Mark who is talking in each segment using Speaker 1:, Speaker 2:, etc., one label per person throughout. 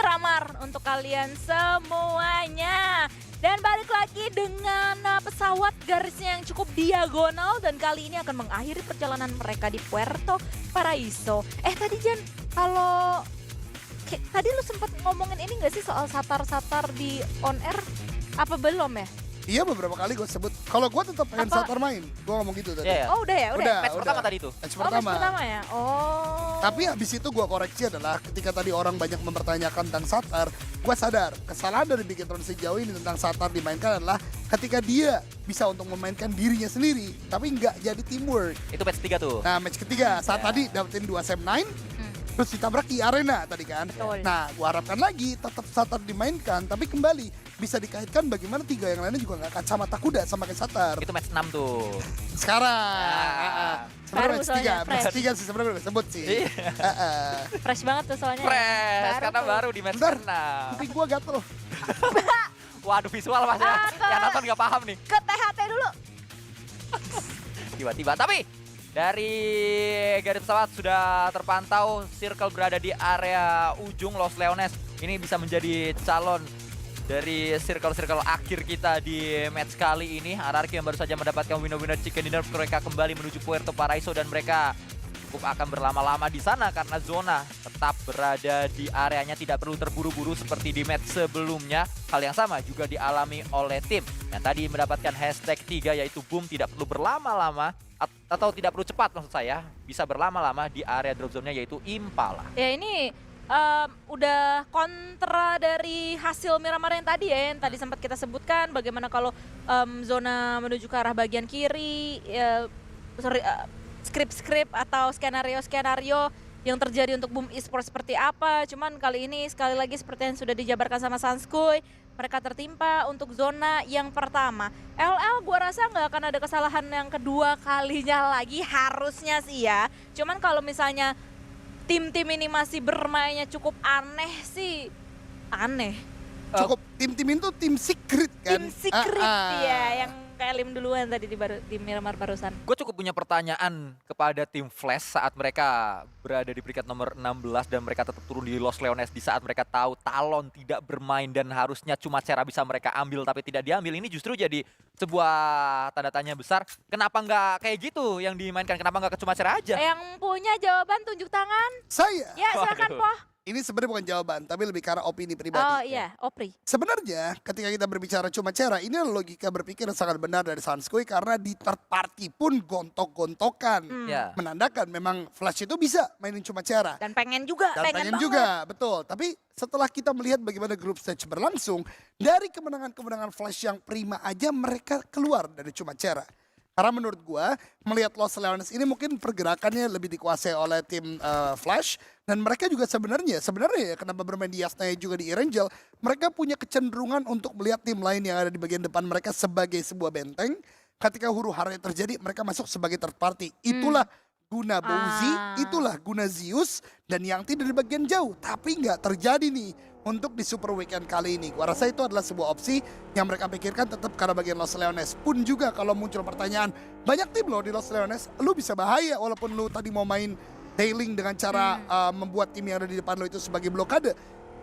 Speaker 1: Miramar untuk kalian semuanya. Dan balik lagi dengan pesawat garisnya yang cukup diagonal dan kali ini akan mengakhiri perjalanan mereka di Puerto Paraiso. Tadi Jan, kalau tadi lu sempat ngomongin ini gak sih soal satar-satar di on air? Apa belum ya?
Speaker 2: Iya beberapa kali gue sebut. Kalau gue tetap pengen satar main, gue ngomong gitu tadi.
Speaker 3: Iya.
Speaker 1: Oh udah ya? Udah.
Speaker 3: Match pertama tadi itu.
Speaker 2: Match
Speaker 1: Oh,
Speaker 2: pertama.
Speaker 1: match pertama ya? Oh.
Speaker 2: Tapi habis itu gue koreksi adalah ketika tadi orang banyak mempertanyakan tentang satar, gue sadar kesalahan dari Bigetron sejauh ini tentang satar dimainkan adalah ketika dia bisa untuk memainkan dirinya sendiri, tapi nggak jadi teamwork.
Speaker 3: Itu match 3 tuh.
Speaker 2: Nah match ketiga saat tadi dapetin 2 Sam 9, terus ditabrak di arena tadi kan.
Speaker 1: Betul.
Speaker 2: Nah gue harapkan lagi tetap satar dimainkan, tapi kembali bisa dikaitkan bagaimana tiga yang lainnya juga nggak kacamata kuda sama kayak satar.
Speaker 3: Itu match 6 tuh.
Speaker 2: Sekarang. Sebenarnya
Speaker 1: Baru
Speaker 2: match 3,
Speaker 1: soalnya,
Speaker 2: match
Speaker 1: fresh.
Speaker 2: 3 sih sebenarnya udah sebut sih.
Speaker 3: Iya.
Speaker 1: Fresh banget tuh soalnya.
Speaker 3: Fresh, karena
Speaker 1: tuh.
Speaker 3: baru di match
Speaker 2: Bentar.
Speaker 3: ke-6.
Speaker 2: Kuping gue gatel.
Speaker 3: Waduh visual mas ya. Yang nonton gak paham nih.
Speaker 1: Ke THT dulu.
Speaker 3: Tiba-tiba. Tapi dari garis pesawat sudah terpantau circle berada di area ujung Los Leones. Ini bisa menjadi calon dari circle-circle akhir kita di match kali ini. RRQ yang baru saja mendapatkan winner-winner chicken dinner, mereka kembali menuju Puerto Paraiso dan mereka cukup akan berlama-lama di sana karena zona tetap berada di areanya, tidak perlu terburu-buru seperti di match sebelumnya. Hal yang sama juga dialami oleh tim yang tadi mendapatkan hashtag 3 yaitu boom, tidak perlu berlama-lama atau tidak perlu cepat maksud saya, bisa berlama-lama di area drop zone-nya yaitu Impala.
Speaker 1: Ya ini udah kontra dari hasil Miramar yang tadi ya, yang tadi sempat kita sebutkan bagaimana kalau zona menuju ke arah bagian kiri, skrip-skrip atau skenario-skenario yang terjadi untuk Boom Esports seperti apa. Cuman kali ini sekali lagi seperti yang sudah dijabarkan sama Sanskuy, mereka tertimpa untuk zona yang pertama. LL gua rasa nggak akan ada kesalahan yang kedua kalinya lagi, harusnya sih ya. Cuman kalau misalnya tim-tim ini masih bermainnya cukup aneh sih, aneh.
Speaker 2: Cukup tim-tim itu tim secret kan.
Speaker 1: Tim secret ya, yang kayak Lim duluan tadi di Miramar barusan.
Speaker 3: Gue cukup punya pertanyaan kepada tim Flash saat mereka berada di peringkat nomor 16 dan mereka tetap turun di Los Leones di saat mereka tahu Talon tidak bermain dan harusnya cuma Cera bisa mereka ambil tapi tidak diambil. Ini justru jadi sebuah tanda tanya besar. Kenapa nggak kayak gitu yang dimainkan? Kenapa nggak ke cuma Cera aja?
Speaker 1: Yang punya jawaban tunjuk tangan.
Speaker 2: Saya,
Speaker 1: Ya silakan
Speaker 3: Waduh.
Speaker 1: Poh.
Speaker 2: ini sebenarnya bukan jawaban, tapi lebih karena opini pribadi.
Speaker 1: Oh iya, Opri.
Speaker 2: Sebenarnya ketika kita berbicara cuma Cera, ini adalah logika berpikir yang sangat benar dari Sanskuy karena di third party pun gontok-gontokan.
Speaker 3: Ya.
Speaker 2: Menandakan memang Flash itu bisa mainin cuma Cera.
Speaker 1: Dan pengen juga,
Speaker 2: Dan pengen
Speaker 1: banget.
Speaker 2: juga, betul. Tapi setelah kita melihat bagaimana group stage berlangsung, dari kemenangan-kemenangan Flash yang prima aja mereka keluar dari cuma Cera. Karena menurut gua, melihat Los Leones ini mungkin pergerakannya lebih dikuasai oleh tim Flash. Dan mereka juga sebenarnya ya kenapa bermain di Yasnaya juga di Erangel, mereka punya kecenderungan untuk melihat tim lain yang ada di bagian depan mereka sebagai sebuah benteng. Ketika huru-hara terjadi, mereka masuk sebagai third party. Itulah guna Bouzi, itulah guna Zeus, dan yang tidak di bagian jauh. Tapi nggak terjadi nih untuk di Super Weekend kali ini. Gua rasa itu adalah sebuah opsi yang mereka pikirkan tetap karena bagian Los Leones. Pun juga kalau muncul pertanyaan, banyak tim loh di Los Leones, lu bisa bahaya walaupun lu tadi mau main tailing dengan cara membuat tim yang ada di depan lo itu sebagai blokade.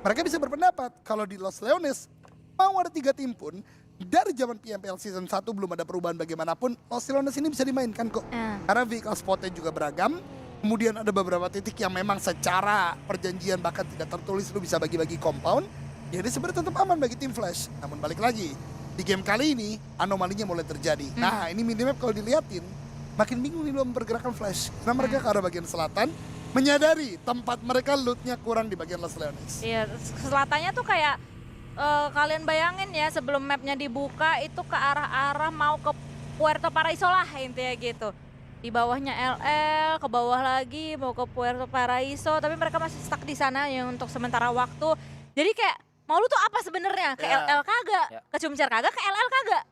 Speaker 2: Mereka bisa berpendapat kalau di Los Leones mau ada 3 tim pun, dari zaman PMPL Season 1 belum ada perubahan bagaimanapun, Los Leones ini bisa dimainkan kok. Karena vehicle spotnya juga beragam. Kemudian ada beberapa titik yang memang secara perjanjian bahkan tidak tertulis lu bisa bagi-bagi compound. Jadi sebenarnya tetap aman bagi tim Flash. Namun balik lagi, di game kali ini anomalinya mulai terjadi. Nah ini minimap kalau diliatin, makin bingung nih belum pergerakan Flash. Karena mereka ke arah bagian selatan, menyadari tempat mereka lootnya kurang di bagian Los Leones.
Speaker 1: Iya, selatannya tuh kayak kalian bayangin ya sebelum mapnya dibuka itu ke arah-arah mau ke Puerto Paraiso lah intinya gitu. Di bawahnya LL, ke bawah lagi mau ke Puerto Paraiso, tapi mereka masih stuck di sana ya untuk sementara waktu. Jadi kayak mau lu tuh apa sebenarnya? Ke
Speaker 2: Ya.
Speaker 1: LL kagak,
Speaker 3: Ya.
Speaker 1: ke Cumcer kagak, ke LL kagak.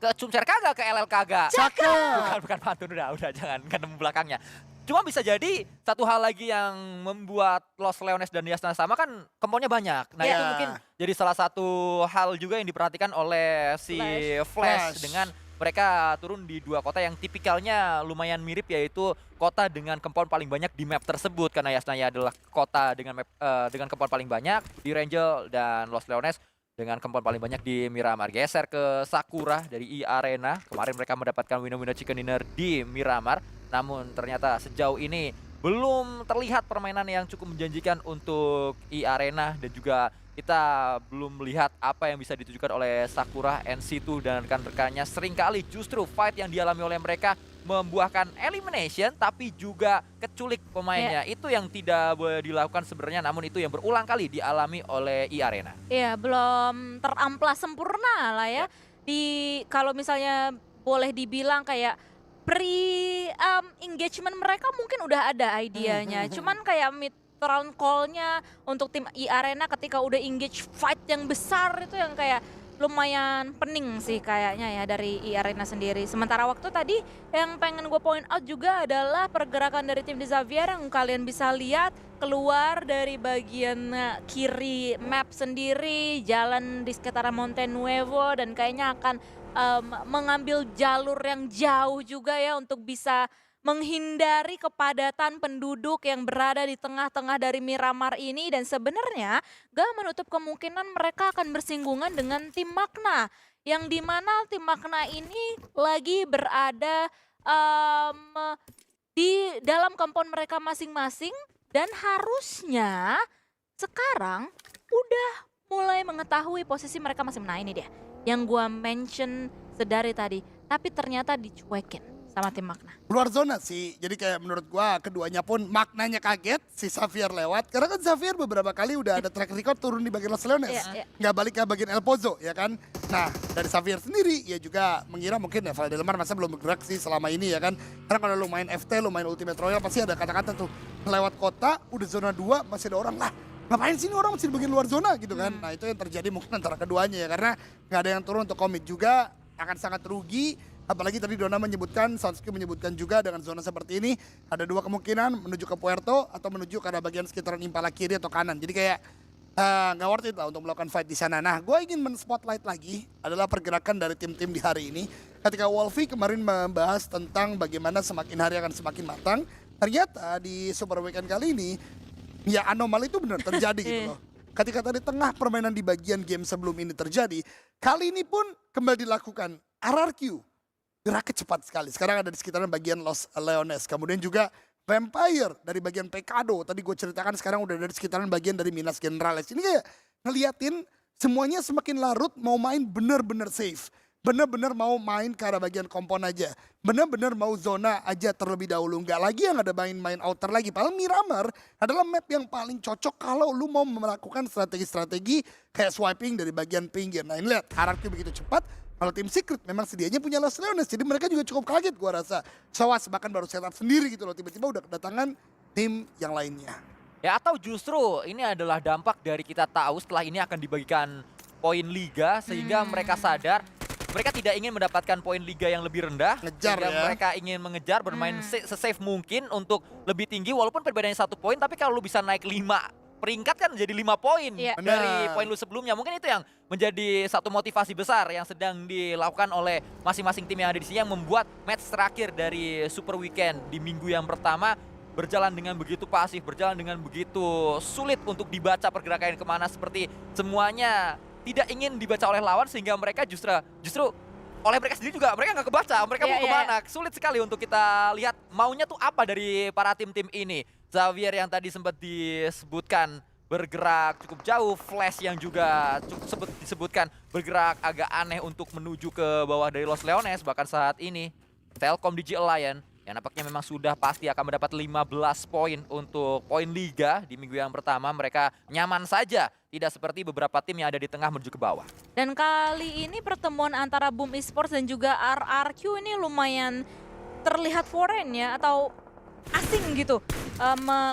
Speaker 3: Ke Cumcer kagak, ke LL kagak.
Speaker 2: Cakep.
Speaker 3: Bukan pantun, udah jangan ketemu belakangnya. Cuma bisa jadi satu hal lagi yang membuat Los Leones dan Yasna sama kan komponnya banyak. Nah
Speaker 2: Ya.
Speaker 3: itu mungkin jadi salah satu hal juga yang diperhatikan oleh si Flash.
Speaker 2: Flash.
Speaker 3: Dengan mereka turun di 2 kota yang tipikalnya lumayan mirip, yaitu kota dengan compound paling banyak di map tersebut. Karena Yasnaya adalah kota dengan dengan compound paling banyak di Rangel, dan Los Leones dengan compound paling banyak di Miramar. Geser ke Sakura dari E-Arena. Kemarin mereka mendapatkan winner-winner chicken dinner di Miramar. Namun ternyata sejauh ini belum terlihat permainan yang cukup menjanjikan untuk E-Arena, dan juga kita belum melihat apa yang bisa ditujukan oleh Sakura, NC2 dan rekan-rekannya. Seringkali justru fight yang dialami oleh mereka membuahkan elimination, tapi juga keculik pemainnya. Itu yang tidak boleh dilakukan sebenarnya, namun itu yang berulang kali dialami oleh E-Arena.
Speaker 1: Iya, belum teramplas sempurna lah ya. Kalau misalnya boleh dibilang kayak engagement mereka mungkin udah ada idenya. Cuman kayak mid round call-nya untuk tim E-Arena ketika udah engage fight yang besar itu yang kayak lumayan pening sih kayaknya ya dari E-Arena sendiri. Sementara waktu tadi yang pengen gue point out juga adalah pergerakan dari tim Xavier yang kalian bisa lihat keluar dari bagian kiri map sendiri, jalan di sekitaran Monte Nuevo, dan kayaknya akan mengambil jalur yang jauh juga ya untuk bisa menghindari kepadatan penduduk yang berada di tengah-tengah dari Miramar ini. Dan sebenarnya gak menutup kemungkinan mereka akan bersinggungan dengan tim Magna, yang dimana tim Magna ini lagi berada di dalam kompon mereka masing-masing, dan harusnya sekarang udah mulai mengetahui posisi mereka masing-masing. Nah ini dia yang gua mention sedari tadi, tapi ternyata dicuekin sama tim Magna.
Speaker 2: Luar zona sih, jadi kayak menurut gua keduanya pun maknanya kaget, si Xavier lewat. Karena kan Xavier beberapa kali udah ada track record turun di bagian Los Leones. Nggak balik ke bagian El Pozo, ya kan. Nah, dari Xavier sendiri, ya juga mengira mungkin ya Valdelemar masa belum bergerak sih selama ini ya kan. Karena kalau lu main FT, lu main Ultimate Royal, pasti ada kata-kata tuh, lewat kota, udah zona 2, masih ada orang lah. Ngapain sini orang masih di bagian luar zona gitu kan. Nah itu yang terjadi mungkin antara keduanya ya. Karena nggak ada yang turun untuk komit juga, akan sangat rugi. Apalagi tadi Dona menyebutkan, Sansuki menyebutkan juga dengan zona seperti ini ada 2 kemungkinan, menuju ke Puerto atau menuju ke arah bagian sekitaran Impala kiri atau kanan. Jadi kayak nggak worth it lah untuk melakukan fight di sana. Nah, gue ingin men-spotlight lagi adalah pergerakan dari tim-tim di hari ini. Ketika Wolfie kemarin membahas tentang bagaimana semakin hari akan semakin matang, ternyata di Super Weekend kali ini ya anomali itu benar terjadi gitu loh. Ketika tadi tengah permainan di bagian game sebelum ini terjadi, kali ini pun kembali dilakukan. RRQ geraknya cepat sekali. Sekarang ada di sekitaran bagian Los Leones. Kemudian juga Vampire dari bagian Pecado. Tadi gue ceritakan sekarang udah dari sekitaran bagian dari Minas Generales. Ini kayak ngeliatin semuanya semakin larut mau main bener-bener safe. Bener-bener mau main ke arah bagian kompon aja. Bener-bener mau zona aja terlebih dahulu. Nggak lagi yang ada main outer lagi. Padahal Miramar adalah map yang paling cocok kalau lu mau melakukan strategi-strategi kayak swiping dari bagian pinggir. Nah ini lihat, hierarki begitu cepat. Kalau tim Secret memang sedianya punya Los Leones, jadi mereka juga cukup kaget gua rasa. Soas bahkan baru setup sendiri gitu loh, tiba-tiba udah kedatangan tim yang lainnya.
Speaker 3: Ya atau justru ini adalah dampak dari kita tahu setelah ini akan dibagikan poin liga, sehingga mereka sadar mereka tidak ingin mendapatkan poin liga yang lebih rendah.
Speaker 2: Ngejar
Speaker 3: sehingga
Speaker 2: ya.
Speaker 3: mereka ingin mengejar bermain se-safe mungkin untuk lebih tinggi, walaupun perbedaannya 1 poin, tapi kalau lu bisa naik 5 peringkat kan jadi 5 poin dari poin lu sebelumnya. Mungkin itu yang menjadi satu motivasi besar yang sedang dilakukan oleh masing-masing tim yang ada di sini, yang membuat match terakhir dari Super Weekend di minggu yang pertama berjalan dengan begitu pasif, berjalan dengan begitu sulit untuk dibaca pergerakan kemana, seperti semuanya tidak ingin dibaca oleh lawan, sehingga mereka justru oleh mereka sendiri juga mereka nggak kebaca mereka mau kemana. Sulit sekali untuk kita lihat maunya tuh apa dari para tim-tim ini. Xavier yang tadi sempat disebutkan bergerak cukup jauh, Flash yang juga cukup disebutkan bergerak agak aneh untuk menuju ke bawah dari Los Leones. Bahkan saat ini Telkom Digi Alliance yang nampaknya memang sudah pasti akan mendapat 15 poin untuk poin liga di minggu yang pertama. Mereka nyaman saja, tidak seperti beberapa tim yang ada di tengah menuju ke bawah. Dan
Speaker 1: kali ini pertemuan antara Boom Esports dan juga RRQ ini lumayan terlihat foreign ya, atau asing gitu.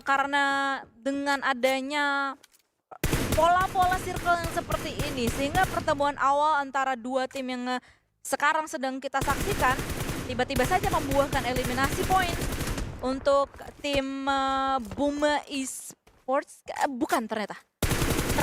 Speaker 1: Karena dengan adanya pola-pola circle yang seperti ini, sehingga pertemuan awal antara dua tim yang sekarang sedang kita saksikan tiba-tiba saja membuahkan eliminasi poin untuk tim Boom Esports. Bukan ternyata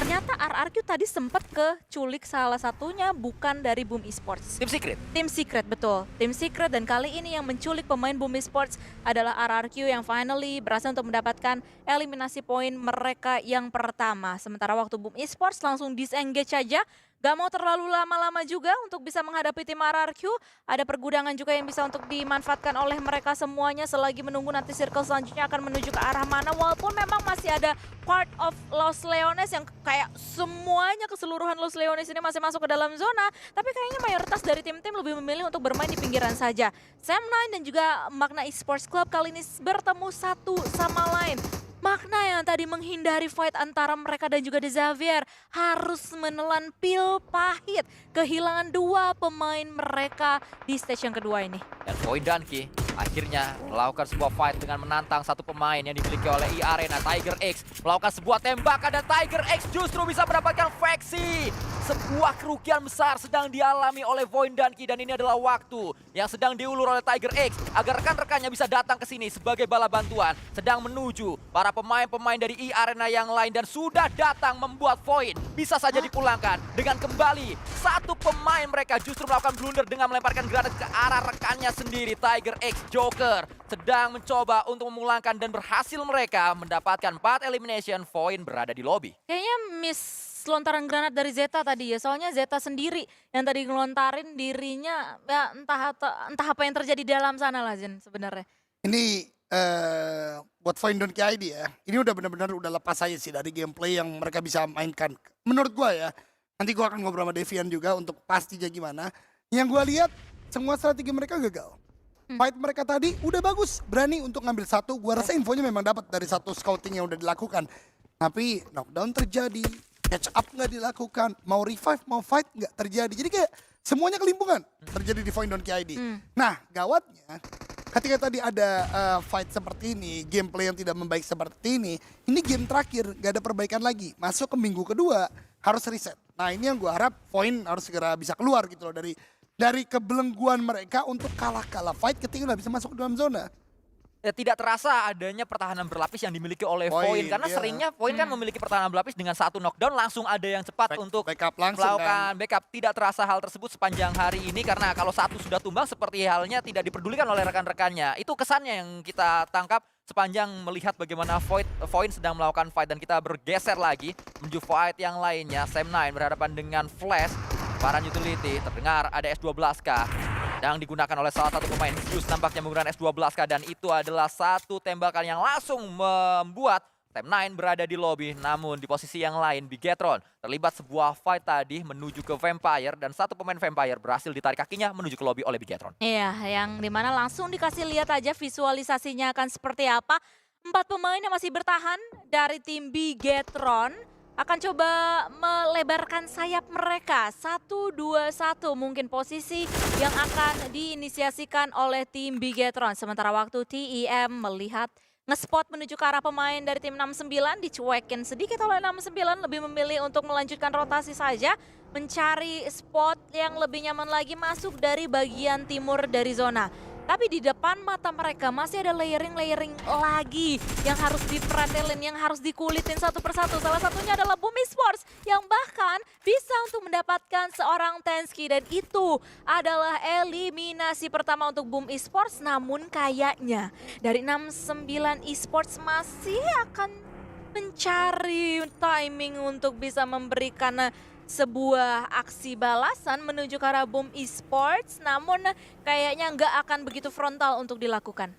Speaker 1: ternyata RRQ tadi sempat keculik salah satunya bukan dari Boom Esports.
Speaker 3: Tim Secret.
Speaker 1: Tim Secret, betul. Tim Secret, dan kali ini yang menculik pemain Boom Esports adalah RRQ yang finally berhasil untuk mendapatkan eliminasi poin mereka yang pertama. Sementara waktu Boom Esports langsung disengage aja. Gak mau terlalu lama-lama juga untuk bisa menghadapi tim RRQ. Ada pergudangan juga yang bisa untuk dimanfaatkan oleh mereka semuanya selagi menunggu nanti circle selanjutnya akan menuju ke arah mana. Walaupun memang masih ada part of Los Leones yang kayak semuanya keseluruhan Los Leones ini masih masuk ke dalam zona. Tapi kayaknya mayoritas dari tim-tim lebih memilih untuk bermain di pinggiran saja. Sam9 dan juga Magna Esports Club kali ini bertemu satu sama lain. Magna yang tadi menghindari fight antara mereka dan juga The Xavier harus menelan pil pahit kehilangan dua pemain mereka di stage yang kedua ini.
Speaker 3: Dan Voidanki akhirnya melakukan sebuah fight dengan menantang satu pemain yang dimiliki oleh E-Arena, Tiger X. Melakukan sebuah tembakan dan Tiger X justru bisa mendapatkan faksi. Sebuah kerugian besar sedang dialami oleh Voidanki dan ini adalah waktu yang sedang diulur oleh Tiger X agar rekan-rekannya bisa datang ke sini sebagai bala bantuan. Sedang menuju para pemain-pemain dari E-Arena yang lain dan sudah datang membuat Void bisa saja dipulangkan dengan kembali satu pemain mereka justru melakukan blunder dengan melemparkan granat ke arah rekannya sendiri. Tiger X Joker sedang mencoba untuk memulangkan dan berhasil mereka mendapatkan 4 elimination. Void berada di lobby.
Speaker 1: Kayaknya miss lontaran granat dari Zeta tadi ya, soalnya Zeta sendiri yang tadi ngelontarin dirinya ya entah apa yang terjadi di dalam sana lah Jen sebenarnya.
Speaker 2: Ini buat Voidon KID ya, ini udah benar-benar udah lepas aja sih dari gameplay yang mereka bisa mainkan. Menurut gua ya, nanti gua akan ngobrol sama Devian juga untuk pastinya gimana. Yang gua lihat semua strategi mereka gagal. Fight mereka tadi udah bagus, berani untuk ngambil satu. Gua rasa infonya memang dapat dari satu scouting yang udah dilakukan. Tapi knockdown terjadi, catch up nggak dilakukan, mau revive, mau fight nggak terjadi. Jadi kayak semuanya kelimpungan terjadi di Voidon KID. Nah gawatnya ketika tadi ada fight seperti ini, gameplay yang tidak membaik seperti ini game terakhir, gak ada perbaikan lagi. Masuk ke minggu kedua, harus reset. Nah ini yang gue harap, Void harus segera bisa keluar gitu loh dari kebelengguan mereka untuk kalah fight ketika udah bisa masuk ke dalam zona.
Speaker 3: Ya, tidak terasa adanya pertahanan berlapis yang dimiliki oleh Void karena seringnya Void kan memiliki pertahanan berlapis dengan satu knockdown langsung ada yang cepat untuk
Speaker 2: backup langsung
Speaker 3: melakukan backup. Tidak terasa hal tersebut sepanjang hari ini karena kalau satu sudah tumbang seperti halnya tidak diperdulikan oleh rekan-rekannya. Itu kesannya yang kita tangkap sepanjang melihat bagaimana Void sedang melakukan fight. Dan kita bergeser lagi menuju fight yang lainnya. Sam9 berhadapan dengan Flash. Paran utility terdengar ada S12K yang digunakan oleh salah satu pemain. Zeus nampaknya menggunakan S12K dan itu adalah satu tembakan yang langsung membuat Sam9 berada di lobby. Namun di posisi yang lain Bigetron terlibat sebuah fight tadi menuju ke Vampire dan satu pemain Vampire berhasil ditarik kakinya menuju ke lobby oleh Bigetron.
Speaker 1: Iya, yang dimana langsung dikasih lihat aja visualisasinya akan seperti apa. 4 pemain yang masih bertahan dari tim Bigetron akan coba melebarkan sayap mereka. 1, 2, 1 mungkin posisi yang akan diinisiasikan oleh tim Bigetron. Sementara waktu TEM melihat nge-spot menuju ke arah pemain dari tim 69, dicuekin sedikit oleh 69, lebih memilih untuk melanjutkan rotasi saja. Mencari spot yang lebih nyaman lagi masuk dari bagian timur dari zona. Tapi di depan mata mereka masih ada layering-layering lagi yang harus dipretelin, yang harus dikulitin satu persatu. Salah satunya adalah Boom Esports yang bahkan bisa untuk mendapatkan seorang Tensky. Dan itu adalah eliminasi pertama untuk Boom Esports. Namun kayaknya dari 69 Esports masih akan mencari timing untuk bisa memberikan sebuah aksi balasan menuju ke arah Boom Esports, namun kayaknya nggak akan begitu frontal untuk dilakukan.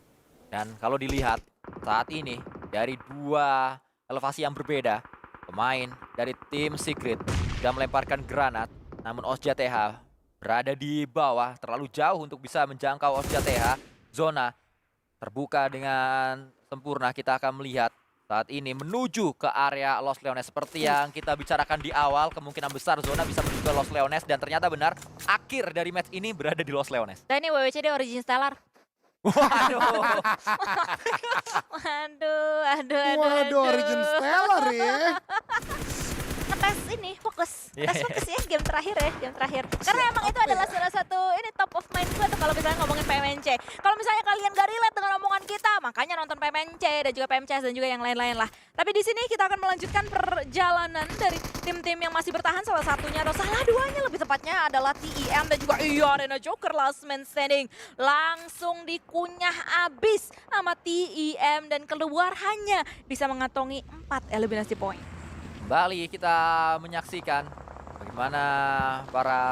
Speaker 3: Dan kalau dilihat saat ini dari dua elevasi yang berbeda, pemain dari tim Secret sudah melemparkan granat, namun Osja TH berada di bawah terlalu jauh untuk bisa menjangkau Osja TH. Zona terbuka dengan sempurna. Kita akan melihat saat ini menuju ke area Los Leones. Seperti yang kita bicarakan di awal, kemungkinan besar zona bisa menuju ke Los Leones. Dan ternyata benar, akhir dari match ini berada di Los Leones.
Speaker 1: Dan ini WWCD Origin Stellar.
Speaker 3: Waduh.
Speaker 1: Waduh,
Speaker 2: Origin Stellar ya.
Speaker 1: Ngetes ini, fokus ya game terakhir ya, game terakhir. Karena emang itu adalah salah satu ini top top of mind gue tuh kalau misalnya ngomongin PMNC. Kalau misalnya kalian gak relate dengan omongan kita, makanya nonton PMNC dan juga PMCS dan juga yang lain-lain lah. Tapi di sini kita akan melanjutkan perjalanan dari tim-tim yang masih bertahan, salah satunya atau salah duanya lebih tepatnya adalah TEM dan juga Arena Joker last man standing. Langsung dikunyah abis sama TEM dan keluar hanya bisa mengantongi 4 eliminasi poin.
Speaker 3: Kembali kita menyaksikan bagaimana para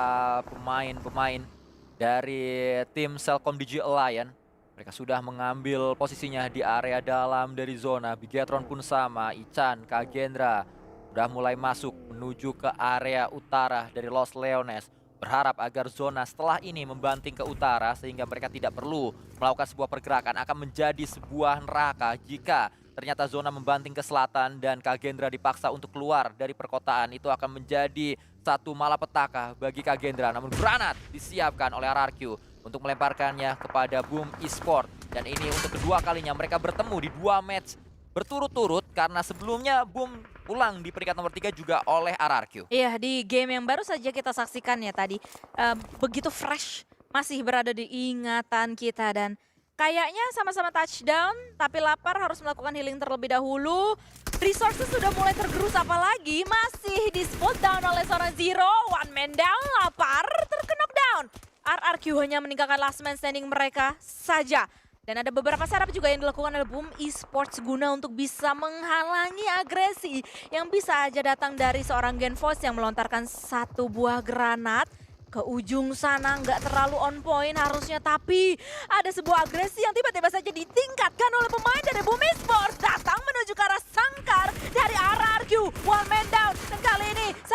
Speaker 3: pemain-pemain dari tim Cellcom Digi Alliance. Mereka sudah mengambil posisinya di area dalam dari zona. Bigetron pun sama, Ichan, Kagendra sudah mulai masuk menuju ke area utara dari Los Leones. Berharap agar zona setelah ini membanting ke utara sehingga mereka tidak perlu melakukan sebuah pergerakan. Akan menjadi sebuah neraka jika ternyata zona membanting ke selatan dan Kagendra dipaksa untuk keluar dari perkotaan. Itu akan menjadi satu malapetaka bagi Kagendra. Namun granat disiapkan oleh RRQ untuk melemparkannya kepada Boom Esport. Dan ini untuk kedua kalinya mereka bertemu di 2 match berturut-turut karena sebelumnya Boom pulang di peringkat nomor 3 juga oleh RRQ.
Speaker 1: Iya, di game yang baru saja kita saksikan ya tadi. Begitu fresh, masih berada di ingatan kita dan kayaknya sama-sama touchdown, tapi lapar harus melakukan healing terlebih dahulu. Resources sudah mulai tergerus, apalagi masih di spot down oleh seorang Zero. One man down, lapar, terknock down. RRQ hanya meninggalkan last man standing mereka saja. Dan ada beberapa setup juga yang dilakukan oleh Boom Esports guna untuk bisa menghalangi agresi yang bisa aja datang dari seorang Genfos yang melontarkan satu buah granat ke ujung sana. Nggak terlalu on point harusnya, tapi ada sebuah agresi yang tiba-tiba saja ditingkatkan oleh pemain dari Boom Esports. Datang menuju ke arah sangkar dari RRQ. One man down. Dan kali ini 1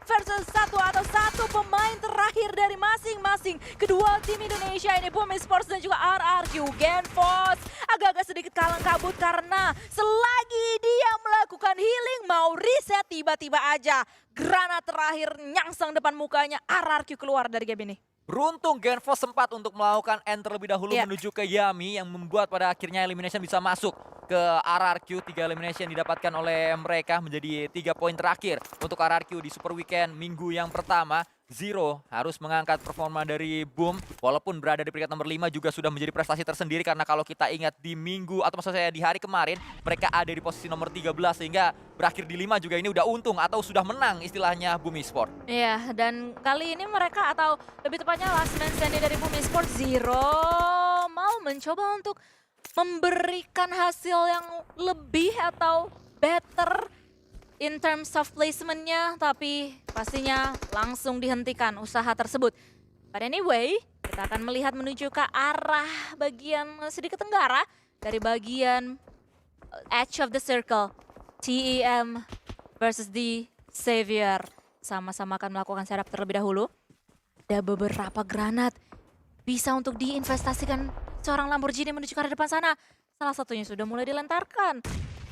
Speaker 1: versus 1 atau satu pemain terakhir dari masing-masing kedua tim Indonesia ini, Boom Esports dan juga RRQ. Genfos agak-agak sedikit kalang kabut karena selagi dia melakukan healing mau reset, tiba-tiba aja granat terakhir nyangsang depan mukanya. RRQ keluar dari game ini.
Speaker 3: Beruntung Genfos sempat untuk melakukan end terlebih dahulu menuju ke Yami yang membuat pada akhirnya elimination bisa masuk ke RRQ. 3 elimination didapatkan oleh mereka menjadi 3 poin terakhir untuk RRQ di Super Weekend minggu yang pertama. Zero harus mengangkat performa dari Boom walaupun berada di peringkat nomor 5 juga sudah menjadi prestasi tersendiri karena kalau kita ingat di minggu atau maksud saya di hari kemarin mereka ada di posisi nomor 13 sehingga berakhir di 5 juga ini udah untung atau sudah menang istilahnya Boom Esport.
Speaker 1: Iya, dan kali ini mereka atau lebih tepatnya last man standing dari Boom Esport Zero mau mencoba untuk memberikan hasil yang lebih atau better in terms of placement-nya, tapi pastinya langsung dihentikan usaha tersebut. But anyway, kita akan melihat menuju ke arah bagian sedikit tenggara dari bagian edge of the circle. TEM versus the Savior. Sama-sama akan melakukan setup terlebih dahulu. Ada beberapa granat bisa untuk diinvestasikan seorang Lamborghini menuju ke arah depan sana. Salah satunya sudah mulai dilentarkan.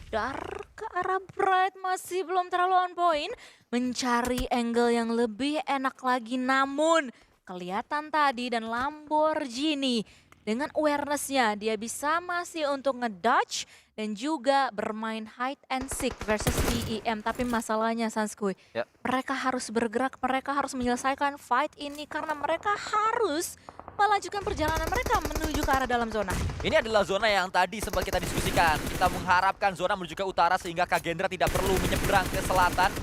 Speaker 1: Dar ke arah Bright masih belum terlalu on point. Mencari angle yang lebih enak lagi, namun kelihatan tadi dan Lamborghini dengan awareness-nya dia bisa masih untuk ngedodge dan juga bermain hide and seek versus TEM. Tapi masalahnya Sanskuy, mereka harus bergerak, mereka harus menyelesaikan fight ini karena mereka harus melanjutkan perjalanan mereka menuju ke arah dalam zona.
Speaker 3: Ini adalah zona yang tadi sempat kita diskusikan. Kita mengharapkan zona menuju ke utara sehingga Kagendra tidak perlu menyeberang ke selatan.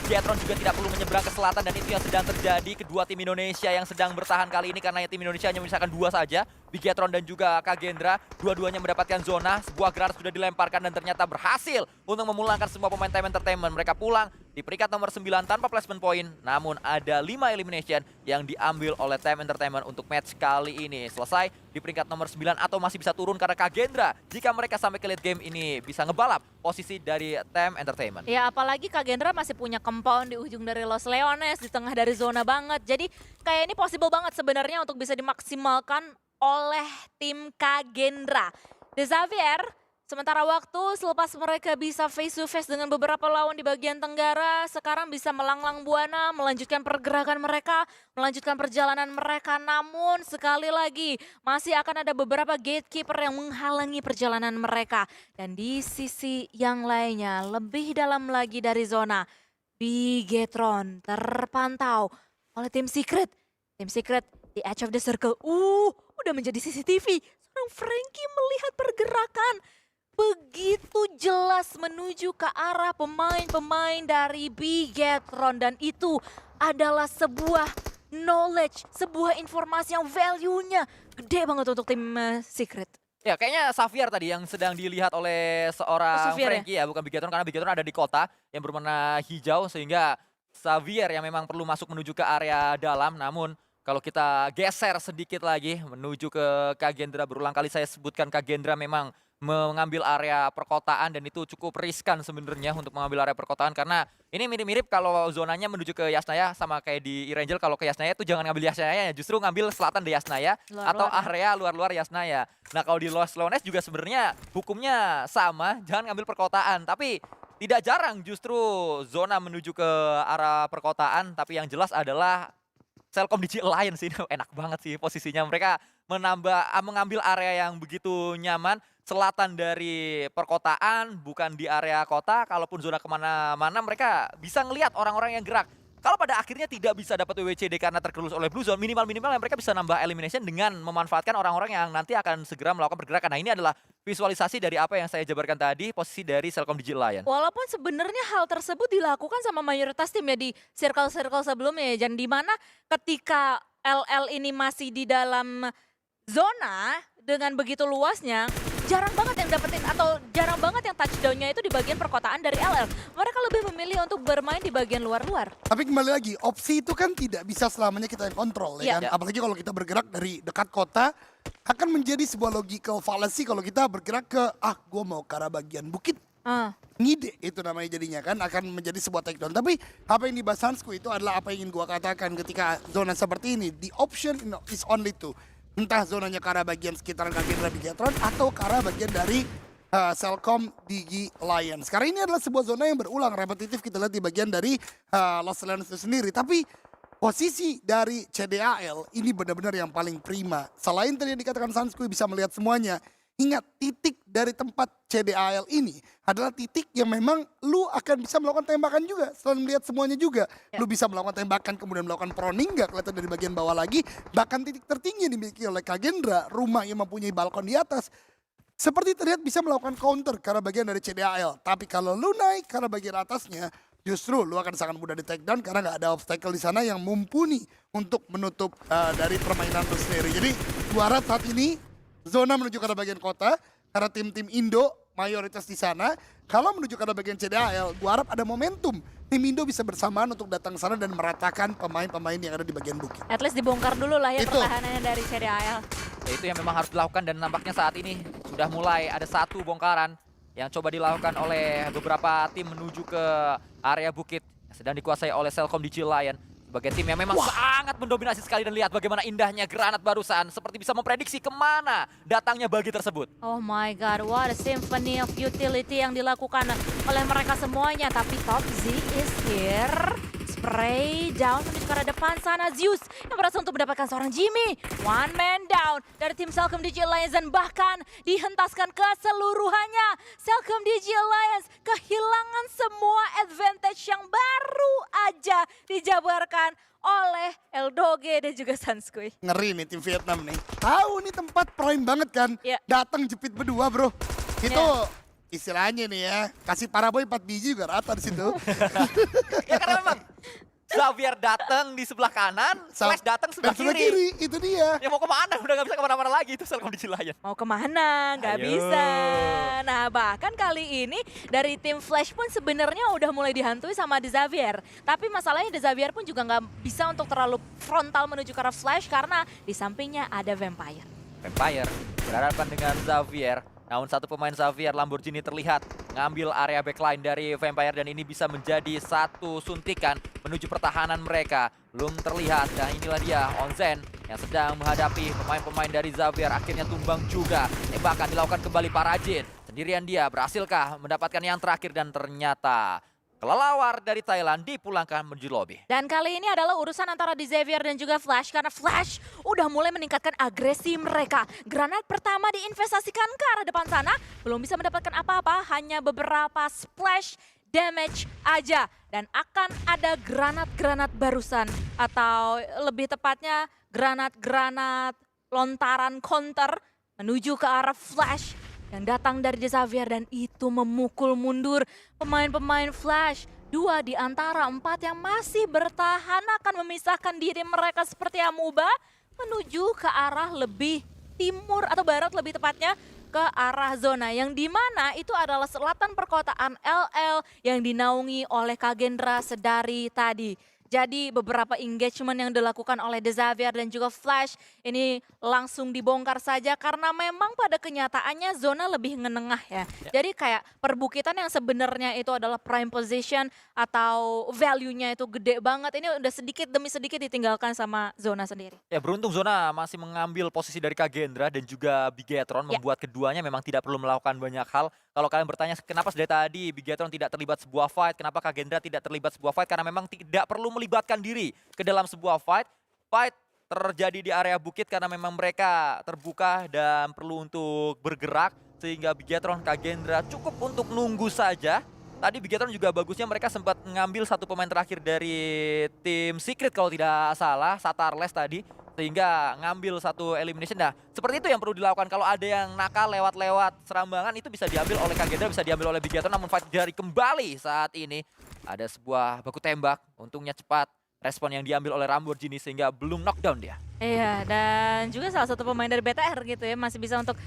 Speaker 3: Bigetron juga tidak perlu menyeberang ke selatan dan itu yang sedang terjadi. Kedua tim Indonesia yang sedang bertahan kali ini karena tim Indonesia hanya menyisakan 2 saja. Bigetron dan juga Kagendra, dua-duanya mendapatkan zona. Sebuah granat sudah dilemparkan dan ternyata berhasil untuk memulangkan semua pemain Time Entertainment. Mereka pulang di peringkat nomor 9 tanpa placement point. Namun ada 5 elimination yang diambil oleh Time Entertainment untuk match kali ini. Selesai di peringkat nomor 9 atau masih bisa turun karena Kagendra jika mereka sampai ke late game ini bisa ngebalap posisi dari Time Entertainment.
Speaker 1: Ya apalagi Kagendra masih punya compound di ujung dari Los Leones, di tengah dari zona banget. Jadi kayak ini possible banget sebenarnya untuk bisa dimaksimalkan oleh tim Kagendra. The Xavier, sementara waktu selepas mereka bisa face to face dengan beberapa lawan di bagian tenggara, sekarang bisa melanglang buana, melanjutkan pergerakan mereka, melanjutkan perjalanan mereka. Namun sekali lagi masih akan ada beberapa gatekeeper yang menghalangi perjalanan mereka. Dan di sisi yang lainnya, lebih dalam lagi dari zona, Bigetron terpantau oleh tim Secret. Tim Secret The edge of the circle. Udah menjadi CCTV. Seorang Frankie melihat pergerakan begitu jelas menuju ke arah pemain-pemain dari Bigetron. Dan itu adalah sebuah knowledge, sebuah informasi yang value-nya gede banget untuk tim Secret.
Speaker 3: Ya kayaknya Xavier tadi yang sedang dilihat oleh seorang
Speaker 1: Xavier
Speaker 3: Frankie ya, bukan Bigetron, karena Bigetron ada di kota yang berwarna hijau, sehingga Xavier yang memang perlu masuk menuju ke area dalam. Namun kalau kita geser sedikit lagi menuju ke Kagendra, berulang kali saya sebutkan Kagendra memang mengambil area perkotaan dan itu cukup riskan sebenarnya untuk mengambil area perkotaan, karena ini mirip-mirip kalau zonanya menuju ke Yasnaya sama kayak di Irangel. Kalau ke Yasnaya itu jangan ngambil Yasnaya, justru ngambil selatan di Yasnaya atau area luar-luar Yasnaya. Nah kalau di Lost Leones juga sebenarnya hukumnya sama, jangan ngambil perkotaan, tapi tidak jarang justru zona menuju ke arah perkotaan. Tapi yang jelas adalah Cellcom Digi Alliance ini enak banget sih posisinya. Mereka mengambil area yang begitu nyaman, selatan dari perkotaan, bukan di area kota. Kalaupun zona kemana-mana mereka bisa ngelihat orang-orang yang gerak. Kalau pada akhirnya tidak bisa dapat WWCD karena terkelus oleh Blue Zone, minimal-minimal yang mereka bisa nambah elimination dengan memanfaatkan orang-orang yang nanti akan segera melakukan pergerakan. Nah ini adalah visualisasi dari apa yang saya jabarkan tadi, posisi dari Cellcom Digi Alliance.
Speaker 1: Walaupun sebenarnya hal tersebut dilakukan sama mayoritas tim ya di circle-circle sebelumnya ya. Dan di mana ketika LL ini masih di dalam zona dengan begitu luasnya, jarang banget yang dapetin atau jarang banget yang touchdownnya itu di bagian perkotaan dari LL. Mereka lebih memilih untuk bermain di bagian luar-luar.
Speaker 2: Tapi kembali lagi, opsi itu kan tidak bisa selamanya kita yang kontrol, ya kan? Apalagi kalau kita bergerak dari dekat kota, akan menjadi sebuah logical fallacy kalau kita bergerak ke, gue mau ke arah bagian bukit. Ngide itu namanya jadinya kan, akan menjadi sebuah takedown. Tapi apa yang dibahas Hansku itu adalah apa yang ingin gue katakan ketika zona seperti ini. The option is only two. Entah zonanya ke arah bagian sekitaran Kagendra Bigetron atau ke arah bagian dari Cellcom Digi Alliance. Karena ini adalah sebuah zona yang berulang repetitif kita lihat di bagian dari Lost Leones itu sendiri. Tapi posisi dari CDAL ini benar-benar yang paling prima. Selain tadi yang dikatakan Sanskui bisa melihat semuanya. Ingat, titik dari tempat CDAL ini adalah titik yang memang lu akan bisa melakukan tembakan juga. Selain melihat semuanya juga. Lu bisa melakukan tembakan, kemudian melakukan proning, gak kelihatan dari bagian bawah lagi. Bahkan titik tertinggi yang dimiliki oleh Kagendra, rumah yang mempunyai balkon di atas. Seperti terlihat bisa melakukan counter karena bagian dari CDAL. Tapi kalau lu naik karena bagian atasnya, justru lu akan sangat mudah di take down karena gak ada obstacle di sana yang mumpuni untuk menutup dari permainan lu sendiri. Jadi gua harap saat ini zona menuju ke arah bagian kota, karena tim-tim Indo mayoritas di sana. Kalau menuju ke arah bagian CDAL, gua harap ada momentum tim Indo bisa bersamaan untuk datang ke sana dan meratakan pemain-pemain yang ada di bagian bukit.
Speaker 1: At least dibongkar dulu lah ya pertahanannya dari CDAL.
Speaker 3: Ya, itu yang memang harus dilakukan dan nampaknya saat ini sudah mulai ada satu bongkaran yang coba dilakukan oleh beberapa tim menuju ke area bukit yang sedang dikuasai oleh Cellcom Digi Alliance. Sebagai tim yang memang sangat mendominasi sekali, dan lihat bagaimana indahnya granat barusan. Seperti bisa memprediksi kemana datangnya bagi tersebut.
Speaker 1: Oh my god, what a symphony of utility yang dilakukan oleh mereka semuanya. Tapi Top Z is here. Spray down menuju ke arah depan sana. Zeus yang berhasil untuk mendapatkan seorang Jimmy. One man down dari tim Cellcom Digi Alliance dan bahkan dihentaskan keseluruhannya. Cellcom Digi Alliance kehilangan semua advantage yang baru aja dijabarkan oleh Eldoge dan juga Sanskui.
Speaker 2: Ngeri nih tim Vietnam nih. Tahu nih tempat prime banget kan. Datang jepit berdua bro. Itu istilahnya nih ya, kasih paraboy 4 biji juga rata di situ.
Speaker 3: Ya karena memang Xavier datang di sebelah kanan, Flash datang sebelah kiri.
Speaker 2: Itu dia.
Speaker 3: Ya mau kemana? Udah gak bisa kemana-mana lagi itu Cellcom Digi Alliance.
Speaker 1: Mau kemana? Gak bisa. Nah bahkan kali ini dari tim Flash pun sebenarnya udah mulai dihantui sama The Xavier. Tapi masalahnya The Xavier pun juga gak bisa untuk terlalu frontal menuju ke arah Flash karena di sampingnya ada Vampire.
Speaker 3: Vampire berhadapan dengan Xavier. Namun satu pemain Xavier, Lamborghini, terlihat ngambil area backline dari Vampire dan ini bisa menjadi satu suntikan menuju pertahanan mereka. Belum terlihat dan inilah dia Onzen yang sedang menghadapi pemain-pemain dari Xavier. Akhirnya tumbang juga. Tembakan dilakukan kembali Parajin. Sendirian dia, berhasilkah mendapatkan yang terakhir dan ternyata kelelawar dari Thailand dipulangkan menuju lobby.
Speaker 1: Dan kali ini adalah urusan antara The Xavier dan juga Flash. Karena Flash udah mulai meningkatkan agresi mereka. Granat pertama diinvestasikan ke arah depan sana. Belum bisa mendapatkan apa-apa, hanya beberapa splash damage aja. Dan akan ada granat-granat barusan. Atau lebih tepatnya granat-granat lontaran counter menuju ke arah Flash yang datang dari Xavier dan itu memukul mundur pemain-pemain Flash. 2 di antara 4 yang masih bertahan akan memisahkan diri mereka seperti amuba menuju ke arah lebih timur atau barat lebih tepatnya ke arah zona yang dimana itu adalah selatan perkotaan LL yang dinaungi oleh Kagendra sedari tadi. Jadi beberapa engagement yang dilakukan oleh Xavier dan juga Flash ini langsung dibongkar saja karena memang pada kenyataannya zona lebih ngenengah ya. Jadi kayak perbukitan yang sebenarnya itu adalah prime position atau value-nya itu gede banget. Ini udah sedikit demi sedikit ditinggalkan sama zona sendiri.
Speaker 3: Ya beruntung zona masih mengambil posisi dari Kagendra dan juga Bigetron membuat keduanya memang tidak perlu melakukan banyak hal. Kalau kalian bertanya kenapa dari tadi Bigetron tidak terlibat sebuah fight, kenapa Kagendra tidak terlibat sebuah fight, karena memang tidak perlu melibatkan diri ke dalam sebuah fight. Fight terjadi di area bukit karena memang mereka terbuka dan perlu untuk bergerak. Sehingga Bigetron, Kagendra cukup untuk nunggu saja. Tadi Bigetron juga bagusnya mereka sempat mengambil satu pemain terakhir dari tim Secret kalau tidak salah, Satarles tadi. Sehingga ngambil satu elimination. Nah seperti itu yang perlu dilakukan. Kalau ada yang nakal lewat-lewat serambangan itu bisa diambil oleh Kagendra, bisa diambil oleh Bigetron. Namun fight dari kembali saat ini. Ada sebuah baku tembak, untungnya cepat. Respon yang diambil oleh Lamborghini sehingga belum knockdown dia.
Speaker 1: Iya, dan juga salah satu pemain dari BTR gitu ya masih bisa untuk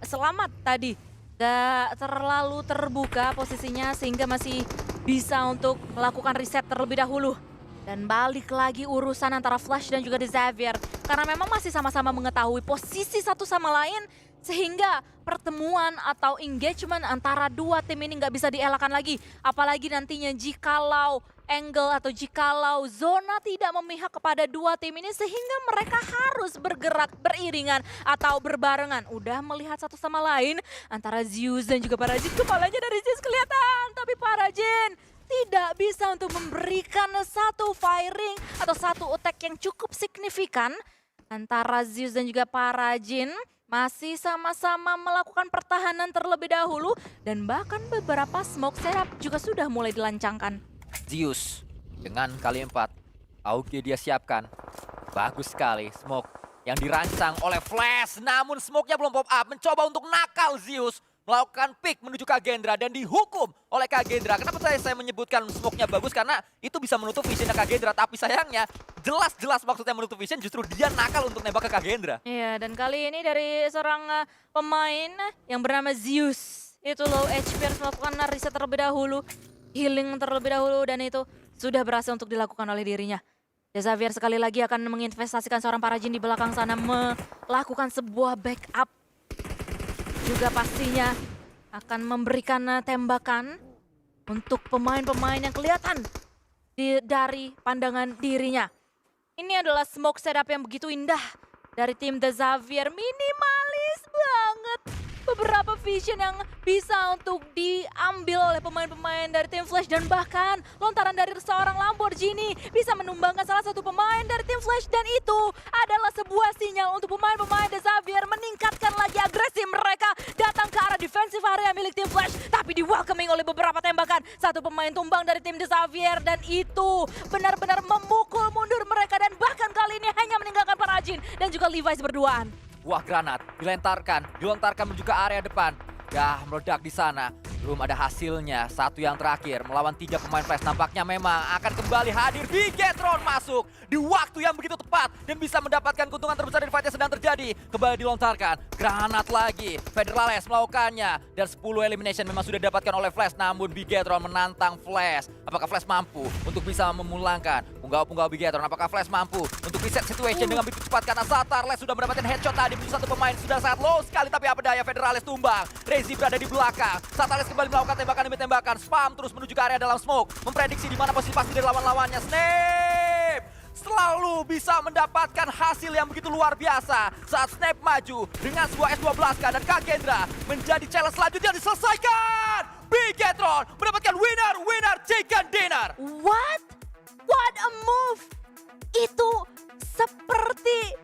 Speaker 1: selamat tadi. Gak terlalu terbuka posisinya sehingga masih bisa untuk melakukan reset terlebih dahulu. Dan balik lagi urusan antara Flash dan juga Xavier. Karena memang masih sama-sama mengetahui posisi satu sama lain. Sehingga pertemuan atau engagement antara dua tim ini nggak bisa dielakkan lagi. Apalagi nantinya jikalau angle atau jikalau zona tidak memihak kepada dua tim ini. Sehingga mereka harus bergerak beriringan atau berbarengan. Udah melihat satu sama lain antara Zeus dan juga Parajin. Kepalanya dari Zeus kelihatan. Tapi Parajin tidak bisa untuk memberikan satu firing atau satu attack yang cukup signifikan. Antara Zeus dan juga Parajin masih sama-sama melakukan pertahanan terlebih dahulu. Dan bahkan beberapa smoke setup juga sudah mulai dilancangkan.
Speaker 3: Zeus dengan kali 4. Auge dia siapkan. Bagus sekali smoke yang dirancang oleh Flash. Namun smoke-nya belum pop up. Mencoba untuk nakal Zeus. Melakukan pick menuju Kagendra dan dihukum oleh Kagendra. Kenapa saya menyebutkan smoke-nya bagus? Karena itu bisa menutup vision Kagendra. Tapi sayangnya jelas-jelas maksudnya menutup vision justru dia nakal untuk nembak ke Kagendra.
Speaker 1: Iya, dan kali ini dari seorang pemain yang bernama Zeus. Itu low HP harus melakukan reset terlebih dahulu. Healing terlebih dahulu dan itu sudah berhasil untuk dilakukan oleh dirinya. Xavier sekali lagi akan menginvestasikan seorang Parajin di belakang sana. Melakukan sebuah backup. Juga pastinya akan memberikan tembakan untuk pemain-pemain yang kelihatan dari pandangan dirinya. Ini adalah smoke setup yang begitu indah dari tim The Xavier. Minimalis banget. Beberapa vision yang bisa untuk diambil oleh pemain-pemain dari tim Flash. Dan bahkan lontaran dari seorang Lamborghini bisa menumbangkan salah satu pemain dari tim Flash. Dan itu adalah sebuah sinyal untuk pemain-pemain The Xavier meningkatkan lagi agresi mereka. Datang ke arah defensive area milik tim Flash. Tapi di welcoming oleh beberapa tembakan. Satu pemain tumbang dari tim The Xavier. Dan itu benar-benar memukul mundur mereka. Dan bahkan kali ini hanya meninggalkan Parajin dan juga Levi's berduaan.
Speaker 3: Buah granat dilontarkan menuju ke area depan. Ya meledak di sana. Belum ada hasilnya. Satu yang terakhir melawan 3 pemain Flash. Nampaknya memang akan kembali hadir. Bigetron masuk di waktu yang begitu tepat. Dan bisa mendapatkan keuntungan terbesar dari fight yang sedang terjadi. Kembali dilontarkan. Granat lagi. Federales melakukannya. Dan 10 elimination memang sudah didapatkan oleh Flash. Namun Bigetron menantang Flash. Apakah Flash mampu untuk bisa memulangkan punggawa-punggawa Bigetron? Apakah Flash mampu untuk reset situation dengan begitu cepat? Karena Satarles sudah mendapatkan headshot tadi. Menuju satu pemain sudah sangat low sekali. Tapi apa daya, Federales tumbang. Rezi berada di belakang. Satarles kembali melakukan tembakan demi tembakan. Spam terus menuju ke area dalam smoke. Memprediksi di mana posisi pasti dari lawan-lawannya. Snape selalu bisa mendapatkan hasil yang begitu luar biasa. Saat Snape maju dengan sebuah S12K dan Kagendra menjadi challenge selanjutnya diselesaikan. Bigetron mendapatkan winner chicken dinner.
Speaker 1: What a move! Itu seperti